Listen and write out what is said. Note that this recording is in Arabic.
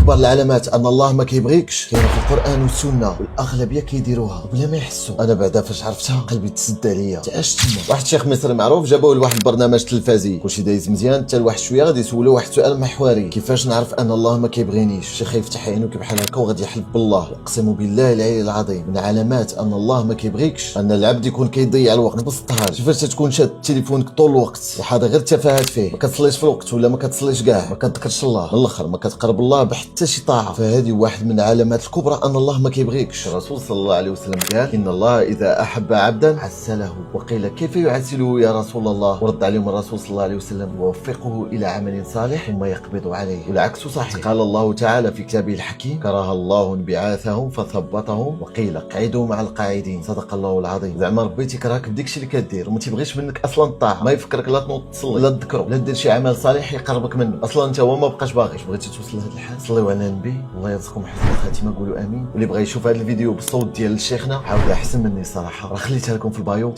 اكبر العلامات ان الله ما كيبغيكش كاينه في القران والسنه، والاغلبيه كيديروها بلا ما يحسوا. انا بعدا فاش عرفتها قلبي تسد عليا. تعشت تما واحد الشيخ مصري معروف جابوه لواحد البرنامج تلفزي، كلشي دايز مزيان، حتى لواحد شويه غادي يسولو واحد السؤال محوري: كيفاش نعرف ان الله ما كيبغينيش؟ الشيخ يفتح عينو بحال هكا وغادي يحلف بالله: اقسم بالله العلي العظيم من علامات ان الله ما كيبغيكش ان العبد يكون كيضيع الوقت. بسطها: كيفاش تكون شاد تليفونك طول الوقت وحاضر غير تفاهات فيه، ما كتصليش في الوقت ولا ما كتصليش كاع، ما كتذكرش الله من الاخر، ما كتقرب الله بحتى شي طاعه. فهذه واحد من العلامات الكبرى ان الله ما كيبغيكش. الرسول صلى الله عليه وسلم قال: ان الله اذا احب عبدا عسله. وقيل: كيف يعسله يا رسول الله؟ ورد عليهم الرسول صلى الله عليه وسلم: ووفقه الى عمل صالح ثم يقبض عليه. والعكس صحيح. قال الله تعالى في كتابه الحكيم: كره الله انبعاثهم فثبطهم وقيل اقعدوا مع القاعدين. صدق الله العظيم. زعما ربي تيكرهك بديك الشيء اللي كدير وما تيبغيش منك اصلا الطاعه، ما يفكرك لا تنوض تصلي لا تذكره لا دير شي عمل صالح يقربك منه، اصلا انت هو ما بقاش باغي. بغيتي توصل لهذا الحال صليوا على النبي، الله يرزقكم حسن الخاتمه، قولوا امين. واللي بغى يشوف هذا الفيديو بالصوت ديال شيخنا حاول احسن مني صراحه، راه خليتها لكم في البايو.